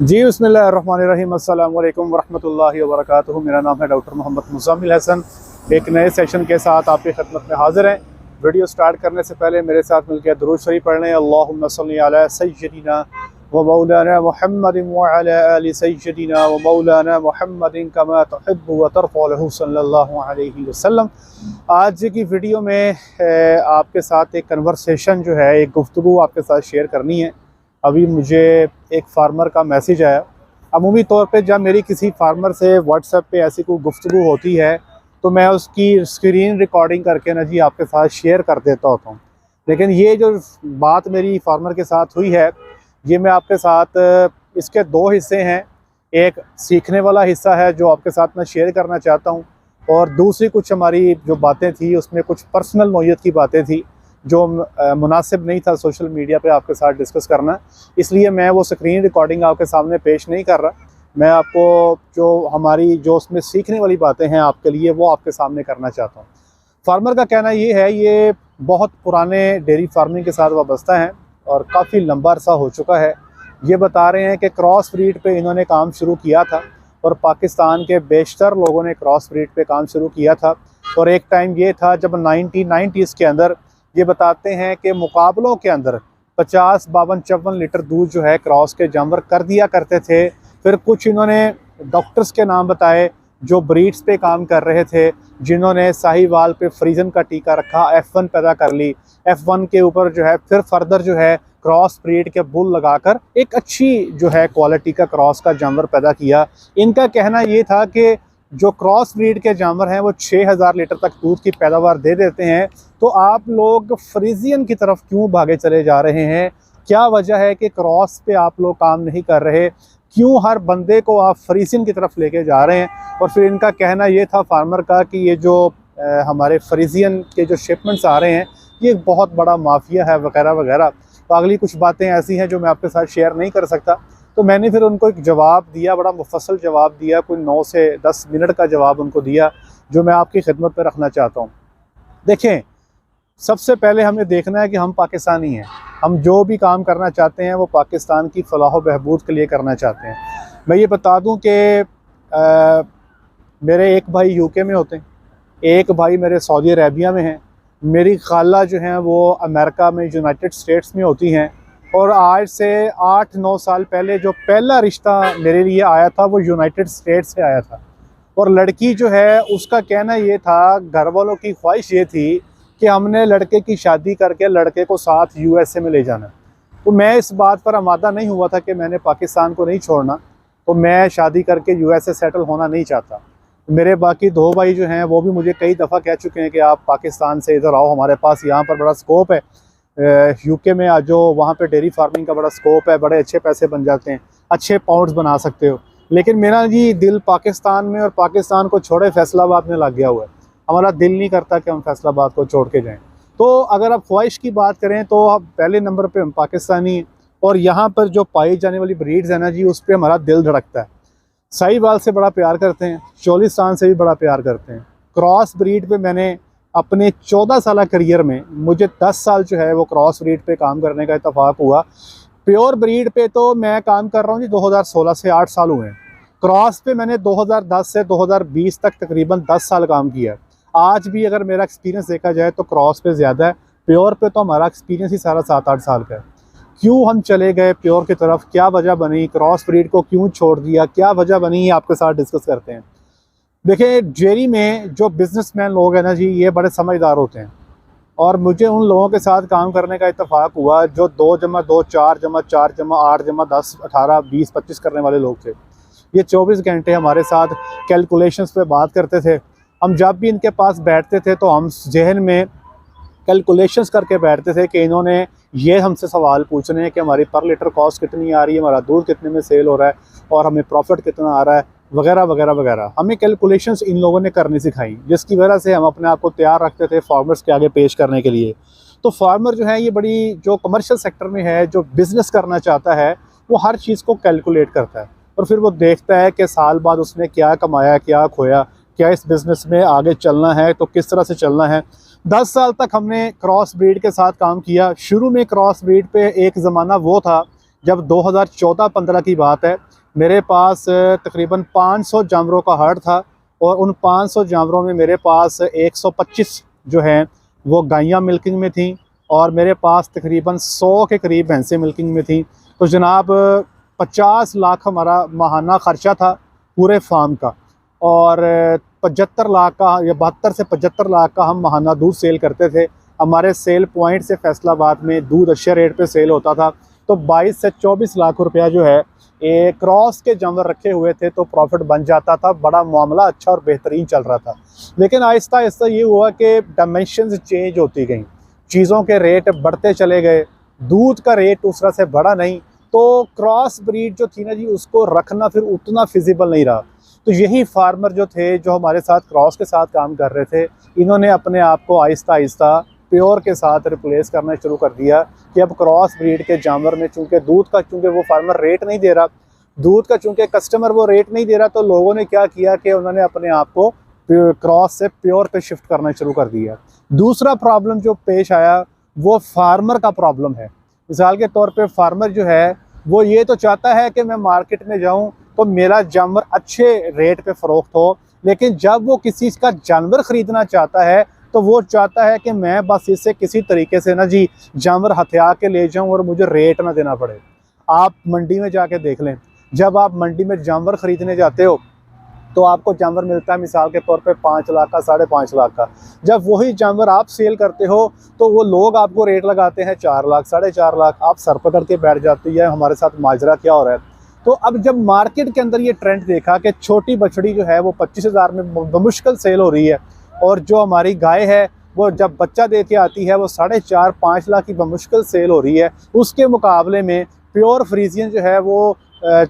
जी बिस्मिल्लाहिर्रहमानिर्रहीम अस्सलाम वालेकुम वरहमतुल्लाहि वबरकातुहू। मेरा नाम है डॉक्टर मोहम्मद मुज़म्मिल हसन। एक नए सेशन के साथ आपकी खिदमत में हाज़िर हैं। वीडियो स्टार्ट करने से पहले मेरे साथ मिलकर दुरूद शरीफ पढ़ लें। अल्लाहुम्मा सल्ली अला सय्यिदिना व मौलाना मुहम्मदिन व अला आलि सय्यिदिना व मौलाना मुहम्मदिन कमा तुहिब्बु व तरफ़अहु सल्लल्लाहु अलैहि वसल्लम। आज की वीडियो में आपके साथ एक कन्वर्सेशन जो है, एक गुफ्तगू आपके साथ शेयर करनी है। अभी मुझे एक फार्मर का मैसेज आया। अमूमी तौर पे जब मेरी किसी फार्मर से व्हाट्सएप पे ऐसी कोई गुफ्तगू होती है तो मैं उसकी स्क्रीन रिकॉर्डिंग करके ना जी आपके साथ शेयर कर देता होता हूँ। लेकिन ये जो बात मेरी फार्मर के साथ हुई है, ये मैं आपके साथ इसके दो हिस्से हैं। एक सीखने वाला हिस्सा है जो आपके साथ मैं शेयर करना चाहता हूँ, और दूसरी कुछ हमारी जो बातें थी उसमें कुछ पर्सनल नौयत की बातें थी जो मुनासिब नहीं था सोशल मीडिया पे आपके साथ डिस्कस करना। इसलिए मैं वो स्क्रीन रिकॉर्डिंग आपके सामने पेश नहीं कर रहा। मैं आपको जो उसमें सीखने वाली बातें हैं आपके लिए, वो आपके सामने करना चाहता हूँ। फार्मर का कहना ये है, ये बहुत पुराने डेयरी फार्मिंग के साथ वाबस्ता हैं और काफ़ी लंबा अरसा हो चुका है। ये बता रहे हैं कि क्रॉस ब्रीड पे इन्होंने काम शुरू किया था और पाकिस्तान के बेशतर लोगों ने क्रॉस ब्रीड पे काम शुरू किया था। और एक टाइम ये था जब 1990s के अंदर ये बताते हैं कि मुकाबलों के अंदर 50, 52, 54 लीटर दूध जो है क्रॉस के जानवर कर दिया करते थे। फिर कुछ इन्होंने डॉक्टर्स के नाम बताए जो ब्रीड्स पे काम कर रहे थे, जिन्होंने साहिवाल पे फ्रीजन का टीका रखा, F1 पैदा कर ली। F1 के ऊपर जो है फिर फर्दर जो है क्रॉस ब्रीड के बुल लगाकर एक अच्छी जो है क्वालिटी का क्रॉस का जानवर पैदा किया। इनका कहना ये था कि जो क्रॉस ब्रीड के जानवर हैं वो 6000 लीटर तक दूध की पैदावार दे देते हैं, तो आप लोग फ्रीजियन की तरफ क्यों भागे चले जा रहे हैं? क्या वजह है कि क्रॉस पे आप लोग काम नहीं कर रहे? क्यों हर बंदे को आप फ्रीजियन की तरफ लेके जा रहे हैं? और फिर इनका कहना ये था फार्मर का कि ये जो हमारे फ्रीजियन के जो शिपमेंट्स आ रहे हैं ये बहुत बड़ा माफिया है वगैरह वगैरह। तो अगली कुछ बातें ऐसी हैं जो मैं आपके साथ शेयर नहीं कर सकता। तो मैंने फिर उनको एक जवाब दिया, बड़ा मुफस्सल जवाब दिया, कोई 9 से 10 मिनट का जवाब उनको दिया जो मैं आपकी खिदमत पर रखना चाहता हूँ। देखें, सबसे पहले हमें देखना है कि हम पाकिस्तानी हैं। हम जो भी काम करना चाहते हैं वो पाकिस्तान की फलाह व बहबूद के लिए करना चाहते हैं। मैं ये बता दूं कि मेरे एक भाई यूके में होते हैं, एक भाई मेरे सऊदी अरेबिया में हैं, मेरी खाला जो हैं वो अमेरिका में यूनाइटेड स्टेट्स में होती हैं। और आज से 8-9 साल पहले जो पहला रिश्ता मेरे लिए आया था वो यूनाइटेड स्टेट्स से आया था। और लड़की जो है उसका कहना ये था, घर वालों की ख्वाहिश ये थी कि हमने लड़के की शादी करके लड़के को साथ यूएसए में ले जाना। तो मैं इस बात पर आमादा नहीं हुआ था कि मैंने पाकिस्तान को नहीं छोड़ना, तो मैं शादी करके यूएसए सेटल होना नहीं चाहता। मेरे बाकी 2 भाई जो हैं वो भी मुझे कई दफ़ा कह चुके हैं कि आप पाकिस्तान से इधर आओ, हमारे पास यहाँ पर बड़ा स्कोप है, यूके में आ जाओ, वहाँ पे डेयरी फार्मिंग का बड़ा स्कोप है, बड़े अच्छे पैसे बन जाते हैं, अच्छे पाउंड्स बना सकते हो। लेकिन मेरा जी दिल पाकिस्तान में और पाकिस्तान को छोड़े फैसलाबाद में लग गया हुआ है। हमारा दिल नहीं करता कि हम फैसलाबाद को छोड़ के जाएं। तो अगर आप ख्वाहिश की बात करें तो आप पहले नंबर पे हम पाकिस्तानी, और यहाँ पर जो पाई जाने वाली ब्रीड्स है ना जी, उस पर हमारा दिल धड़कता है। साहिवाल से बड़ा प्यार करते हैं, चोलिस्तान से भी बड़ा प्यार करते हैं। क्रॉस ब्रीड पे मैंने अपने 14 साल करियर में मुझे 10 साल जो है वो क्रॉस ब्रीड पे काम करने का इत्तेफाक हुआ। प्योर ब्रीड पे तो मैं काम कर रहा हूँ जी 2016 से 8 साल हुए हैं। क्रॉस पे मैंने 2010 से 2020 तक तकरीबन 10 साल काम किया। आज भी अगर मेरा एक्सपीरियंस देखा जाए तो क्रॉस पे ज़्यादा है, प्योर पे तो हमारा एक्सपीरियंस ही सारा 7-8 साल का है। क्यों हम चले गए प्योर की तरफ, क्या वजह बनी, क्रॉस ब्रीड को क्यों छोड़ दिया, क्या वजह बनी, ये आपके साथ डिस्कस करते हैं। देखिए, डेयरी में जो बिजनेसमैन लोग हैं ना जी, ये बड़े समझदार होते हैं, और मुझे उन लोगों के साथ काम करने का इत्तेफाक हुआ जो 2+2 4+4+8+10 18 20 25 करने वाले लोग थे। ये 24 घंटे हमारे साथ कैलकुलेशंस पे बात करते थे। हम जब भी इनके पास बैठते थे तो हम जहन में कैलकुलेशंस करके बैठते थे कि इन्होंने ये हमसे सवाल पूछने हैं कि हमारी पर लीटर कॉस्ट कितनी आ रही है, हमारा दूध कितने में सेल हो रहा है, और हमें प्रॉफिट कितना आ रहा है, वगैरह वगैरह वगैरह। हमें कैलकुलेशंस इन लोगों ने करनी सिखाई, जिसकी वजह से हम अपने आप को तैयार रखते थे फार्मर्स के आगे पेश करने के लिए। तो फार्मर जो है ये बड़ी, जो कमर्शियल सेक्टर में है, जो बिज़नेस करना चाहता है, वो हर चीज़ को कैलकुलेट करता है और फिर वो देखता है कि साल बाद उसने क्या कमाया, क्या खोया, क्या इस बिज़नेस में आगे चलना है तो किस तरह से चलना है। 10 साल तक हमने क्रॉस ब्रीड के साथ काम किया। शुरू में क्रॉस ब्रीड पे एक ज़माना वो था जब 2014-15 की बात है, मेरे पास तकरीबन 500 जानवरों का हर्ड था और उन 500 जानवरों में मेरे पास 125 जो हैं वो गायें मिल्किंग में थीं और मेरे पास तकरीबन 100 के करीब भैंसें मिल्किंग में थीं। तो जनाब 50 लाख हमारा माहाना ख़र्चा था पूरे फार्म का और 75 लाख का या 72 से 75 लाख का हम माहाना दूध सेल करते थे। हमारे सेल पॉइंट से फैसलाबाद में दूध अच्छे रेट पे सेल होता था। तो 22 से 24 लाख रुपया जो है एक क्रॉस के जानवर रखे हुए थे तो प्रॉफिट बन जाता था। बड़ा मामला अच्छा और बेहतरीन चल रहा था। लेकिन आहिस्ता आहिस्ता ये हुआ कि डायमेंशंस चेंज होती गई, चीज़ों के रेट बढ़ते चले गए, दूध का रेट उस तरह से बढ़ा नहीं, तो क्रॉस ब्रीड जो थी ना जी, उसको रखना फिर उतना फिजिबल नहीं रहा। तो यही फार्मर जो थे, जो हमारे साथ क्रॉस के साथ काम कर रहे थे, इन्होंने अपने आप को आहिस्ता आहिस्ता प्योर के साथ रिप्लेस करना शुरू कर दिया कि अब क्रॉस ब्रीड के जानवर में चूँकि दूध का वो फार्मर रेट नहीं दे रहा, दूध का चूँकि कस्टमर वो रेट नहीं दे रहा, तो लोगों ने क्या किया कि उन्होंने अपने आप को क्रॉस से प्योर पे शिफ्ट करना शुरू कर दिया। दूसरा प्रॉब्लम जो पेश आया वो फार्मर का प्रॉब्लम है। मिसाल के तौर पे फार्मर जो है वो ये तो चाहता है कि मैं मार्केट में जाऊं तो मेरा जानवर अच्छे रेट पे फ़रोख्त हो, लेकिन जब वो किसी का जानवर ख़रीदना चाहता है तो वो चाहता है कि मैं बस इससे किसी तरीके से ना जी जानवर हथिया के ले जाऊं और मुझे रेट ना देना पड़े। आप मंडी में जाके देख लें, जब आप मंडी में जानवर ख़रीदने जाते हो तो आपको जानवर मिलता है मिसाल के तौर पे 5 लाख का, 5.5 लाख का। जब वही जानवर आप सेल करते हो तो वो लोग आपको रेट लगाते हैं 4 लाख, 4.5 लाख। आप सर पकड़ के बैठ जाती है, हमारे साथ माजरा क्या हो रहा है। तो अब जब मार्केट के अंदर ये ट्रेंड देखा कि छोटी बछड़ी जो है वो 25,000 में बमुश्किल सेल हो रही है और जो हमारी गाय है वो जब बच्चा दे के आती है वो 4.5-5 लाख की बमुश्किल सेल हो रही है, उसके मुकाबले में प्योर फ्रीजियन जो है वो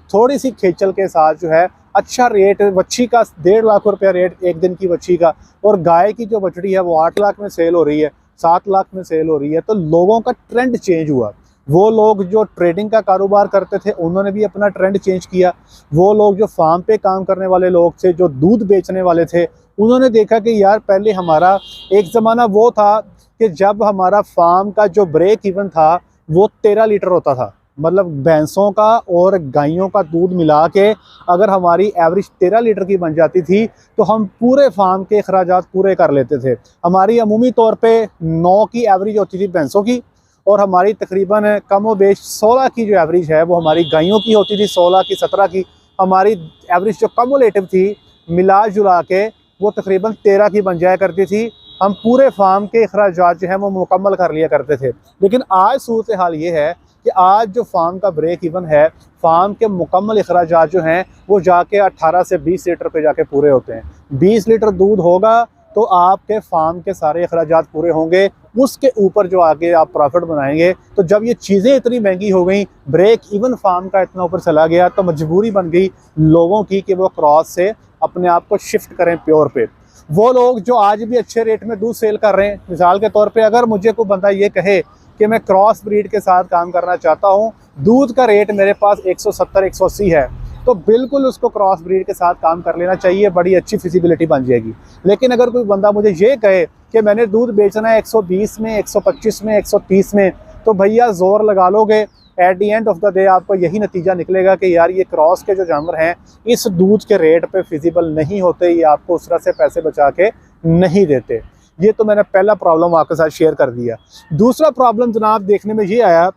थोड़ी सी खेचल के साथ जो है अच्छा रेट, बच्ची का 1.5 लाख रुपया रेट एक दिन की बच्ची का, और गाय की जो बछड़ी है वो 8 लाख में सेल हो रही है, 7 लाख में सेल हो रही है। तो लोगों का ट्रेंड चेंज हुआ। वो लोग जो ट्रेडिंग का कारोबार करते थे उन्होंने भी अपना ट्रेंड चेंज किया। वो लोग जो फार्म पे काम करने वाले लोग थे, जो दूध बेचने वाले थे, उन्होंने देखा कि यार पहले हमारा एक ज़माना वो था कि जब हमारा फार्म का जो ब्रेक इवन था वो 13 लीटर होता था। मतलब भैंसों का और गायों का दूध मिला के अगर हमारी एवरेज 13 लीटर की बन जाती थी तो हम पूरे फार्म के अखराजात पूरे कर लेते थे। हमारी अमूमी तौर पे 9 की एवरेज होती थी भैंसों की और हमारी तकरीबन कम व बेश 16 की जो एवरेज है वो हमारी गायों की होती थी, 16 की, 17 की। हमारी एवरेज जो कमुलेटिव थी मिला जुला के वो तकरीबन 13 की बन जाया करती थी। हम पूरे फार्म के अखराजात जो है वो मुकम्मल कर लिया करते थे। लेकिन आज सूरत हाल ये है कि आज जो फार्म का ब्रेक इवन है, फार्म के मुकम्मल अखराजात जो हैं वो जाके 18 से 20 लीटर पे जाके पूरे होते हैं। 20 लीटर दूध होगा तो आपके फार्म के सारे अखराजात पूरे होंगे, उसके ऊपर जो आगे आप प्रॉफिट बनाएंगे। तो जब ये चीज़ें इतनी महंगी हो गई, ब्रेक इवन फार्म का इतना ऊपर चला गया, तो मजबूरी बन गई लोगों की कि वो क्रॉस से अपने आप को शिफ्ट करें प्योर पे। वो लोग जो आज भी अच्छे रेट में दूध सेल कर रहे हैं, मिसाल के तौर पे अगर मुझे कोई बंदा ये कहे कि मैं क्रॉस ब्रीड के साथ काम करना चाहता हूँ, दूध का रेट मेरे पास 170-180 है, तो बिल्कुल उसको क्रॉस ब्रीड के साथ काम कर लेना चाहिए, बड़ी अच्छी फिजिबिलिटी बन जाएगी। लेकिन अगर कोई बंदा मुझे ये कहे कि मैंने दूध बेचना है 120 में, 125 में, 130 में, तो भैया ज़ोर लगा लोगे, at the end of the day आपको यही नतीजा निकलेगा कि यार ये क्रॉस के जो जानवर हैं इस दूध के रेट पे फिजिबल नहीं होते, ये आपको उस तरह से पैसे बचा के नहीं देते। ये तो मैंने पहला प्रॉब्लम आपके साथ शेयर कर दिया। दूसरा प्रॉब्लम जनाब देखने में ये आया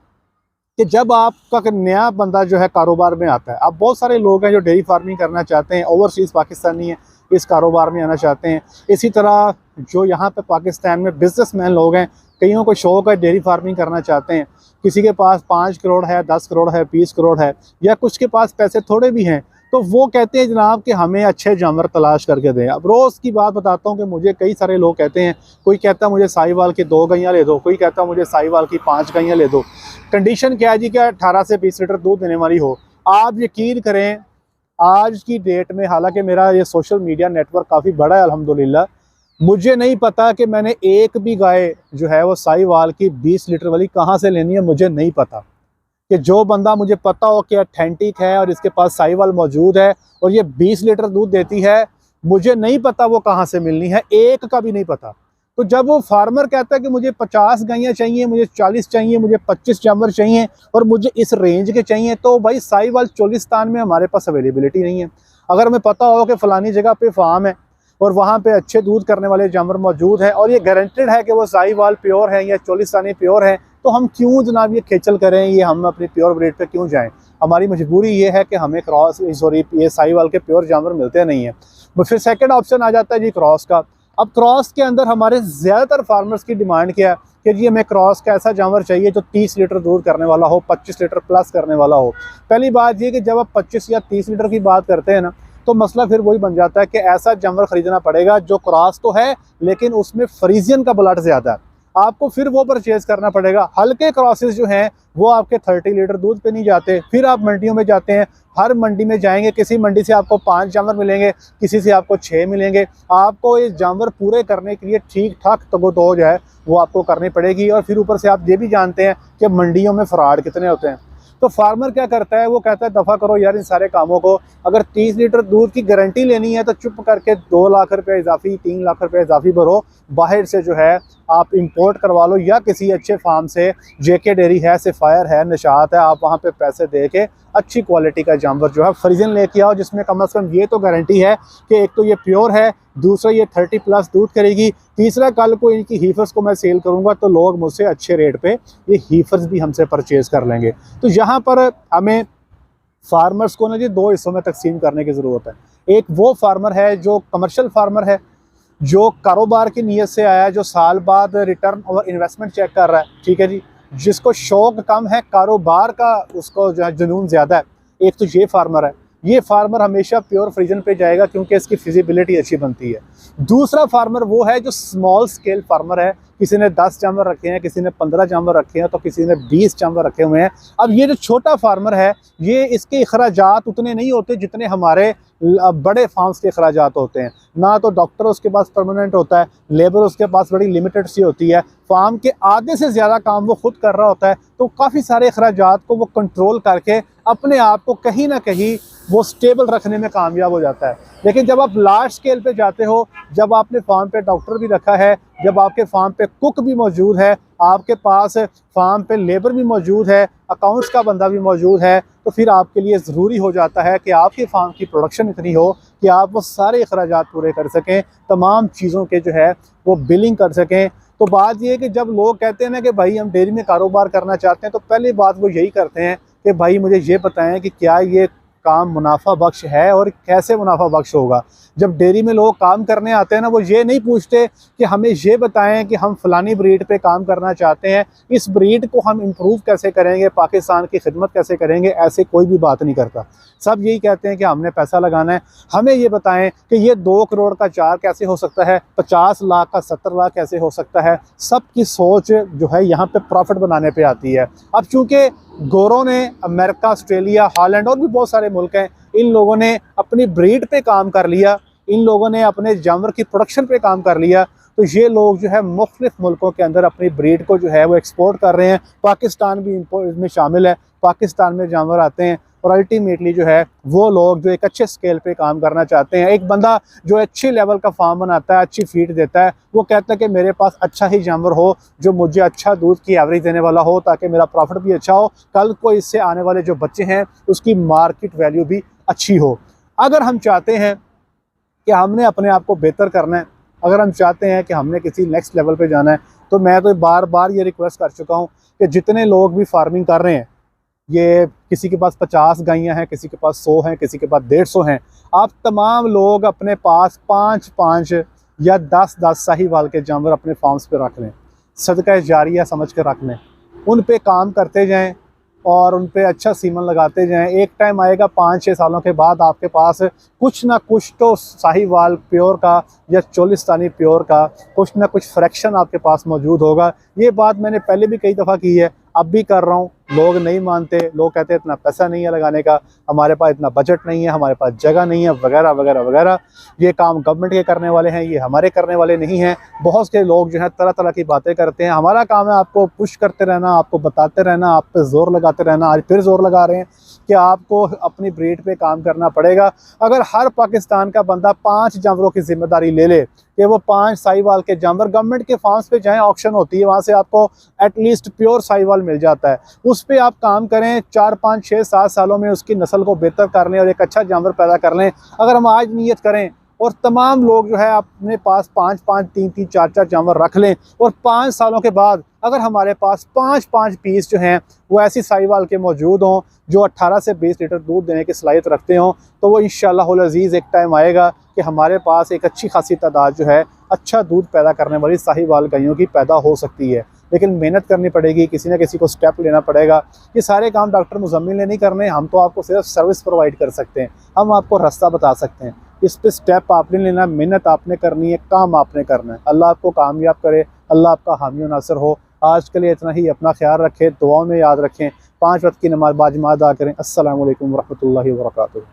कि जब आपका नया बंदा जो है कारोबार में आता है, अब बहुत सारे लोग हैं जो डेयरी फार्मिंग करना चाहते हैं, ओवरसीज़ पाकिस्तानी हैं, इस कारोबार में आना चाहते हैं। इसी तरह जो यहाँ पे पाकिस्तान में बिजनेसमैन लोग हैं, कईयों को शौक़ है डेयरी फार्मिंग करना चाहते हैं। किसी के पास 5 करोड़ है, 10 करोड़ है, 20 करोड़ है, या कुछ के पास पैसे थोड़े भी हैं, तो वो कहते हैं जनाब कि हमें अच्छे जानवर तलाश करके दें। अब रोज़ की बात बताता हूँ कि मुझे कई सारे लोग कहते हैं, कोई कहता है मुझे साहिवाल की 2 गैयाँ ले दो, कोई कहता है मुझे साहिवाल की 5 गैयाँ ले दो। कंडीशन क्या है जी, क्या 18 से 20 लीटर दूध देने वाली हो। आप यकीन करें आज की डेट में, हालांकि मेरा ये सोशल मीडिया नेटवर्क काफ़ी बड़ा है अल्हम्दुलिल्लाह, मुझे नहीं पता कि मैंने एक भी गाय जो है वो साहिवाल की 20 लीटर वाली कहाँ से लेनी है। मुझे नहीं पता कि जो बंदा मुझे पता हो कि ऑथेंटिक है और इसके पास साहिवाल मौजूद है और ये 20 लीटर दूध देती है, मुझे नहीं पता वो कहाँ से मिलनी है, एक का भी नहीं पता। तो जब वो फार्मर कहता है कि मुझे 50 गायें चाहिए, मुझे 40 चाहिए, मुझे 25 जानवर चाहिए और मुझे इस रेंज के चाहिए, तो भाई साहिवाल चोलिस्तान में हमारे पास अवेलेबिलिटी नहीं है। अगर हमें पता हो कि फ़लानी जगह पे फार्म है और वहाँ पे अच्छे दूध करने वाले जानवर मौजूद हैं और ये गारंटेड है कि वो साहिवाल प्योर है या चोलिस्तानी प्योर है, तो हम क्यों जनाब ये खेचल करें, ये हम अपनी प्योर ब्रीड पे क्यों जाएं। हमारी मजबूरी ये है कि हमें क्रॉस ये साहिवाल के प्योर जानवर मिलते नहीं हैं। फिर सेकंड ऑप्शन आ जाता है जी क्रॉस का। अब क्रॉस के अंदर हमारे ज़्यादातर फार्मर्स की डिमांड क्या है कि जी हमें क्रॉस का ऐसा जानवर चाहिए जो 30 लीटर दूध करने वाला हो, 25 लीटर प्लस करने वाला हो। पहली बात ये कि जब आप 25 या 30 लीटर की बात करते हैं ना, तो मसला फिर वही बन जाता है कि ऐसा जानवर खरीदना पड़ेगा जो क्रॉस तो है लेकिन उसमें फ्रीजियन का ब्लड ज़्यादा है, आपको फिर वो परचेज़ करना पड़ेगा। हल्के क्रॉसेस जो हैं वो आपके 30 लीटर दूध पे नहीं जाते। फिर आप मंडियों में जाते हैं, हर मंडी में जाएंगे, किसी मंडी से आपको 5 जानवर मिलेंगे, किसी से आपको 6 मिलेंगे। आपको ये जानवर पूरे करने के लिए ठीक ठाक तगोदोज है वो आपको करनी पड़ेगी। और फिर ऊपर से आप ये भी जानते हैं कि मंडियों में फ्रॉड कितने होते हैं। तो फार्मर क्या करता है, वो कहता है दफ़ा करो यार इन सारे कामों को, अगर 30 लीटर दूध की गारंटी लेनी है तो चुप करके 2 लाख रुपये इजाफी, 3 लाख रुपये इजाफी भरो, बाहर से जो है आप इंपोर्ट करवा लो या किसी अच्छे फार्म से, जेके डेयरी है, सफ़ायर है, निशात है, आप वहाँ पे पैसे दे के अच्छी क्वालिटी का जानवर जो है फ्रीजन लेके आओ, जिसमें कम से कम ये तो गारंटी है कि एक तो ये प्योर है, दूसरा ये 30 प्लस दूध करेगी, तीसरा कल को इनकी हीफर्स को मैं सेल करूँगा तो लोग मुझसे अच्छे रेट पे ये हीफर्स भी हमसे परचेज़ कर लेंगे। तो यहाँ पर हमें फार्मर्स को ना जी 2 हिस्सों में तकसीम करने की ज़रूरत है। एक वो फार्मर है जो कमर्शियल फार्मर है, जो कारोबार की नीयत से आया है, जो साल बाद रिटर्न और इन्वेस्टमेंट चेक कर रहा है, ठीक है जी, जिसको शौक कम है, कारोबार का उसको जो है जुनून ज़्यादा है। एक तो ये फार्मर है, ये फार्मर हमेशा प्योर फ्रीजन पे जाएगा क्योंकि इसकी फिजिबिलिटी अच्छी बनती है। दूसरा फार्मर वो है जो स्मॉल स्केल फार्मर है, किसी ने 10 जानवर रखे हैं, किसी ने 15 जानवर रखे हैं, तो किसी ने 20 जानवर रखे हुए हैं। अब ये जो छोटा फार्मर है, ये इसके अखराजात उतने नहीं होते जितने हमारे बड़े फार्म्स के अखराजात होते हैं। ना तो डॉक्टर उसके पास परमानेंट होता है, लेबर उसके पास बड़ी लिमिटेड सी होती है, फार्म के आधे से ज़्यादा काम वो खुद कर रहा होता है, तो काफ़ी सारे अखराजात को वो कंट्रोल करके अपने आप को कहीं ना कहीं वो स्टेबल रखने में कामयाब हो जाता है। लेकिन जब आप लार्ज स्केल पे जाते हो, जब आपने फार्म पे डॉक्टर भी रखा है, जब आपके फार्म पे कुक भी मौजूद है, आपके पास फार्म पे लेबर भी मौजूद है, अकाउंट्स का बंदा भी मौजूद है, तो फिर आपके लिए ज़रूरी हो जाता है कि आपके फार्म की प्रोडक्शन इतनी हो कि आप वो सारे अखराजात पूरे कर सकें, तमाम चीज़ों के जो है वो बिलिंग कर सकें। तो बात ये है कि जब लोग कहते हैं ना कि भाई हम डेयरी में कारोबार करना चाहते हैं, तो पहली बात वो यही करते हैं कि भाई मुझे ये बताएं कि क्या ये काम मुनाफा बख्श है और कैसे मुनाफा बख्श होगा। जब डेयरी में लोग काम करने आते हैं ना, वो ये नहीं पूछते कि हमें ये बताएं कि हम फ़लानी ब्रीड पे काम करना चाहते हैं, इस ब्रीड को हम इम्प्रूव कैसे करेंगे, पाकिस्तान की खिदमत कैसे करेंगे, ऐसे कोई भी बात नहीं करता। सब यही कहते हैं कि हमने पैसा लगाना है, हमें ये बताएं कि ये 2 करोड़ का 4 कैसे हो सकता है, 50 लाख का 70 लाख कैसे हो सकता है। सबकी सोच जो है यहाँ पे प्रॉफिट बनाने पे आती है। अब चूँकि गोरों ने अमेरिका, ऑस्ट्रेलिया, हॉलैंड और भी बहुत सारे मुल्क हैं, इन लोगों ने अपनी ब्रीड पे काम कर लिया, इन लोगों ने अपने जानवर की प्रोडक्शन पे काम कर लिया, तो ये लोग जो है मुख्तलिफ मुल्कों के अंदर अपनी ब्रीड को जो है वो एक्सपोर्ट कर रहे हैं। पाकिस्तान भी इसमें शामिल है, पाकिस्तान में जानवर आते हैं और अल्टीमेटली जो है वो लोग जो एक अच्छे स्केल पे काम करना चाहते हैं। एक बंदा जो अच्छी लेवल का फार्म बनाता है, अच्छी फीड देता है, वो कहता है कि मेरे पास अच्छा ही जानवर हो जो मुझे अच्छा दूध की एवरेज देने वाला हो, ताकि मेरा प्रॉफिट भी अच्छा हो, कल को इससे आने वाले जो बच्चे हैं उसकी मार्केट वैल्यू भी अच्छी हो। अगर हम चाहते हैं कि हमने अपने आप को बेहतर करना है, अगर हम चाहते हैं कि हमने किसी नेक्स्ट लेवल पे जाना है, तो मैं तो बार बार ये रिक्वेस्ट कर चुका हूँ कि जितने लोग भी फार्मिंग कर रहे हैं, ये किसी के पास 50 गायें हैं, किसी के पास 100 हैं, किसी के पास 150 हैं, आप तमाम लोग अपने पास 5-5 या 10-10 साहिवाल के जानवर अपने फार्म्स पे रख लें, सदका जारिया समझ कर रख लें, उन पे काम करते जाएं और उन पे अच्छा सीमन लगाते जाएं। एक टाइम आएगा 5-6 सालों के बाद आपके पास कुछ ना कुछ तो साहिवाल प्योर का या चोलिस्तानी प्योर का कुछ ना कुछ फ्रैक्शन आपके पास मौजूद होगा। ये बात मैंने पहले भी कई दफ़ा की है, अब भी कर रहा हूँ। लोग नहीं मानते, लोग कहते हैं इतना पैसा नहीं है लगाने का, हमारे पास इतना बजट नहीं है, हमारे पास जगह नहीं है, वगैरह वगैरह वगैरह। ये काम गवर्नमेंट के करने वाले हैं, ये हमारे करने वाले नहीं हैं। बहुत से लोग जो है तरह तरह की बातें करते हैं। हमारा काम है आपको पुश करते रहना, आपको बताते रहना, आप पे जोर लगाते रहना। आज फिर जोर लगा रहे हैं कि आपको अपनी ब्रीड पे काम करना पड़ेगा। अगर हर पाकिस्तान का बंदा 5 जानवरों की जिम्मेदारी ले ले कि वो 5 साहिवाल के जानवर, गवर्नमेंट के फार्म्स पे जाएं, ऑक्शन होती है, वहाँ से आपको एटलीस्ट प्योर साहिवाल मिल जाता है, उस पर आप काम करें, 4, 5, 6, 7 सालों में उसकी नस्ल को बेहतर कर लें और एक अच्छा जानवर पैदा कर लें। अगर हम आज नियत करें और तमाम लोग जो है अपने पास 5-5, 3-3, 4-4 जानवर रख लें और 5 सालों के बाद अगर हमारे पास 5-5 पीस जो हैं वो ऐसी साहिवाल के मौजूद हों जो 18 से 20 लीटर दूध देने की सलाहियत रखते हों, तो वो इंशाअल्लाह अज़ीज़ एक टाइम आएगा कि हमारे पास एक अच्छी खासी तादाद जो है अच्छा दूध पैदा करने वाली साहिवाल गायों की पैदा हो सकती है। लेकिन मेहनत करनी पड़ेगी, किसी न किसी को स्टेप लेना पड़ेगा। ये सारे काम डॉक्टर मुज़म्मिल ने नहीं करने, हम तो आपको सिर्फ सर्विस प्रोवाइड कर सकते हैं, हम आपको रास्ता बता सकते हैं। इस पे स्टेप आपने लेना, मेहनत आपने करनी है, काम आपने करना है। अल्लाह आपको कामयाब करे, अल्लाह आपका हामी नासर हो। आज के लिए इतना ही, अपना ख्याल रखें, दुआओं में याद रखें, 5 वक्त की नमाज बाजमात अदा करें। अस्सलामु अलैकुम वरहमतुल्लाहि वबरकातुहू।